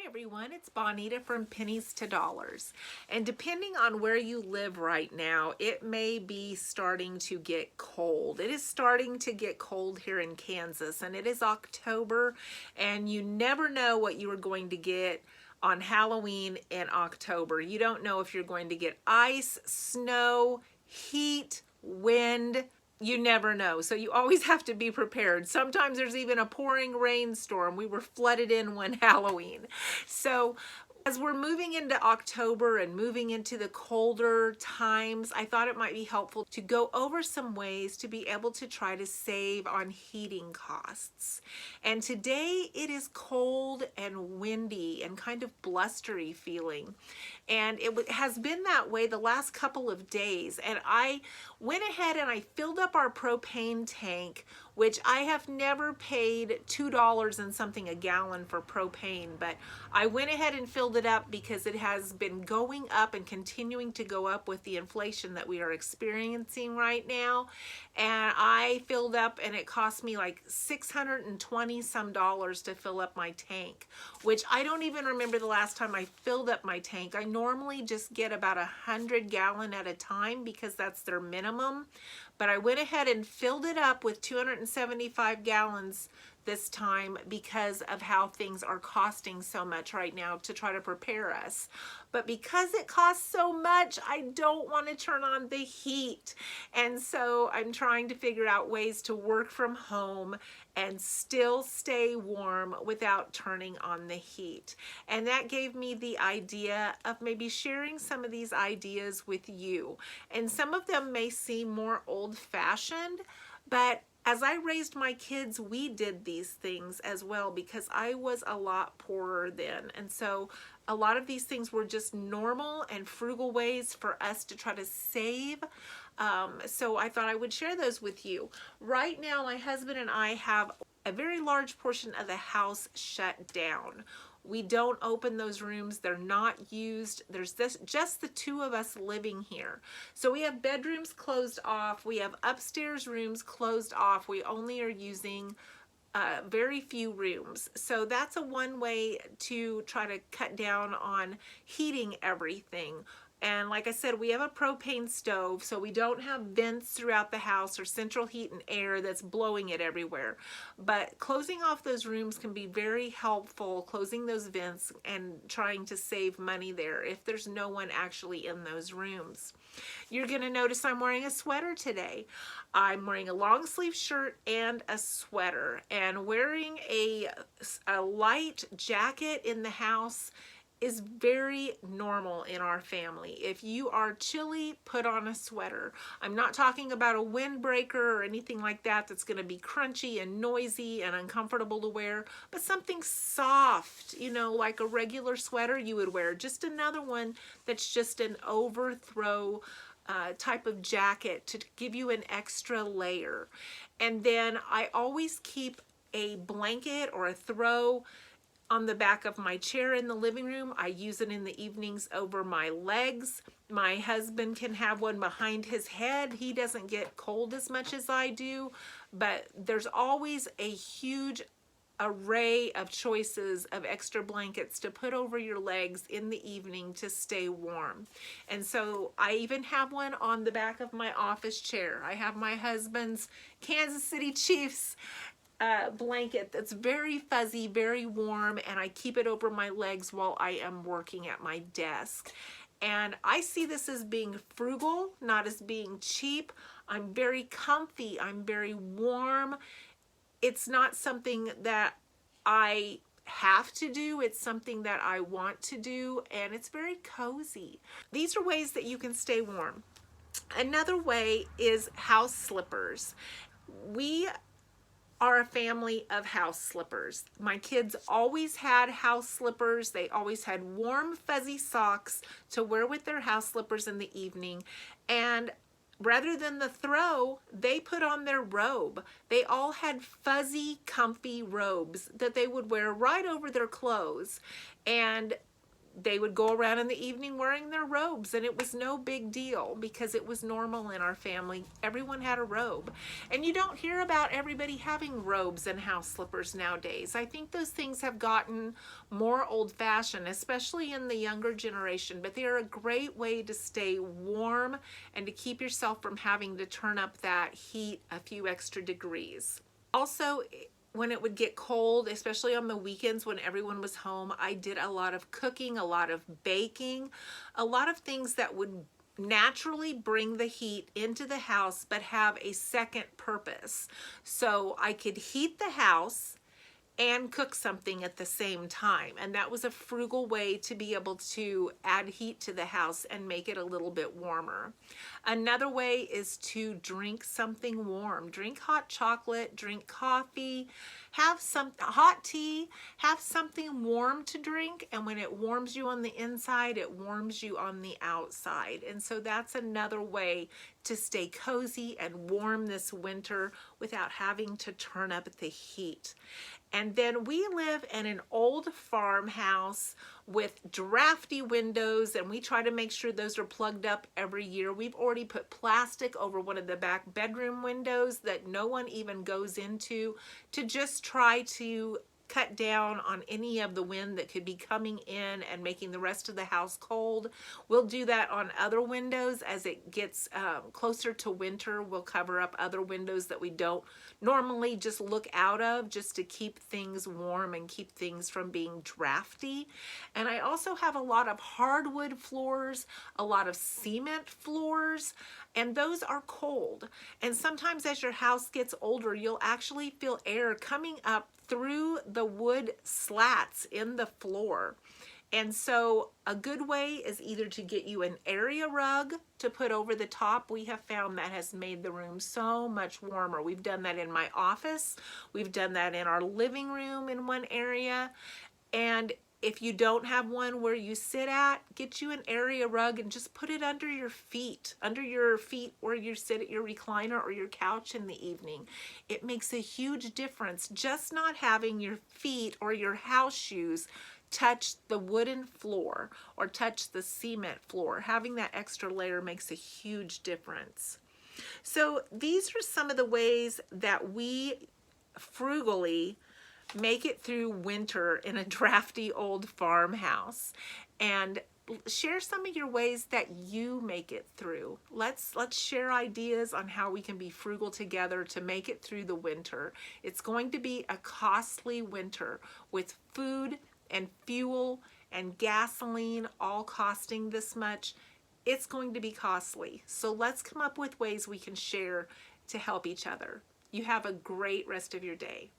Hi everyone, it's Bonita from Pennies to Dollars. And depending on where you live right now, it may be starting to get cold. It is starting to get cold here in Kansas, and it is October, and you never know what you are going to get on Halloween in October. You don't know if you're going to get ice, snow, heat, wind. You never know. So you always have to be prepared. Sometimes there's even a pouring rainstorm. We were flooded in one Halloween. So as we're moving into October and moving into the colder times, I thought it might be helpful to go over some ways to be able to try to save on heating costs. And today it is cold and windy and kind of blustery feeling. And it has been that way the last couple of days. And I went ahead and I filled up our propane tank, which I have never paid $2 and something a gallon for propane, but I went ahead and filled it up because it has been going up and continuing to go up with the inflation that we are experiencing right now. And I filled up and it cost me like $620 some to fill up my tank, which I don't even remember the last time I filled up my tank. I normally just get about 100 gallon at a time because that's their minimum. But I went ahead and filled it up with 275 gallons this time because of how things are costing so much right now to try to prepare us. But because it costs so much, I don't want to turn on the heat. And so I'm trying to figure out ways to work from home and still stay warm without turning on the heat. And that gave me the idea of maybe sharing some of these ideas with you. And some of them may seem more old-fashioned, but as I raised my kids, we did these things as well because I was a lot poorer then. And so a lot of these things were just normal and frugal ways for us to try to save. So I thought I would share those with you. Right now, my husband and I have a very large portion of the house shut down. We don't open those rooms. They're not used. There's just the two of us living here. So we have bedrooms closed off. We have upstairs rooms closed off. We only are using very few rooms. So that's a one way to try to cut down on heating everything. And like I said, we have a propane stove, so we don't have vents throughout the house or central heat and air that's blowing it everywhere. But closing off those rooms can be very helpful, closing those vents and trying to save money there if there's no one actually in those rooms. You're going to notice I'm wearing a sweater today. I'm wearing a long sleeve shirt and a sweater, and wearing a light jacket in the house is very normal in our family. If you are chilly, put on a sweater. I'm not talking about a windbreaker or anything like that that's going to be crunchy and noisy and uncomfortable to wear, but something soft, you know, like a regular sweater you would wear. Just another one that's just an overthrow type of jacket to give you an extra layer. And then I always keep a blanket or a throw on the back of my chair in the living room. I use it in the evenings over my legs. My husband can have one behind his head. He doesn't get cold as much as I do, but there's always a huge array of choices of extra blankets to put over your legs in the evening to stay warm. And so I even have one on the back of my office chair. I have my husband's Kansas City Chiefs blanket that's very fuzzy, very warm, and I keep it over my legs while I am working at my desk. And I see this as being frugal, not as being cheap. I'm very comfy. I'm very warm. It's not something that I have to do. It's something that I want to do, and it's very cozy. These are ways that you can stay warm. Another way is house slippers. We are a family of house slippers. My kids always had house slippers. They always had warm, fuzzy socks to wear with their house slippers in the evening. And rather than the throw, they put on their robe. They all had fuzzy, comfy robes that they would wear right over their clothes. And they would go around in the evening wearing their robes, and it was no big deal because it was normal in our family. Everyone had a robe. And you don't hear about everybody having robes and house slippers nowadays. I think those things have gotten more old-fashioned, especially in the younger generation, but they're a great way to stay warm and to keep yourself from having to turn up that heat a few extra degrees. Also, when it would get cold, especially on the weekends when everyone was home, I did a lot of cooking, a lot of baking, a lot of things that would naturally bring the heat into the house but have a second purpose. So I could heat the house and cook something at the same time. And that was a frugal way to be able to add heat to the house and make it a little bit warmer. Another way is to drink something warm. Drink hot chocolate, drink coffee, have some hot tea, have something warm to drink. And when it warms you on the inside, it warms you on the outside. And so that's another way to stay cozy and warm this winter without having to turn up the heat. And then we live in an old farmhouse with drafty windows, and we try to make sure those are plugged up every year. We've already put plastic over one of the back bedroom windows that no one even goes into to just try to cut down on any of the wind that could be coming in and making the rest of the house cold. We'll do that on other windows as it gets closer to winter. We'll cover up other windows that we don't normally just look out of, just to keep things warm and keep things from being drafty. And I also have a lot of hardwood floors, a lot of cement floors, and those are cold. And sometimes as your house gets older, you'll actually feel air coming up through the wood slats in the floor. And so a good way is either to get you an area rug to put over the top. We have found that has made the room so much warmer. We've done that in my office. We've done that in our living room in one area. And if you don't have one where you sit at, get you an area rug and just put it under your feet where you sit at your recliner or your couch in the evening. It makes a huge difference just not having your feet or your house shoes touch the wooden floor or touch the cement floor. Having that extra layer makes a huge difference. So these are some of the ways that we frugally make it through winter in a drafty old farmhouse. And share some of your ways that you make it through. Let's share ideas on how we can be frugal together to make it through the winter. It's going to be a costly winter with food and fuel and gasoline all costing this much. It's going to be costly. So let's come up with ways we can share to help each other. You have a great rest of your day.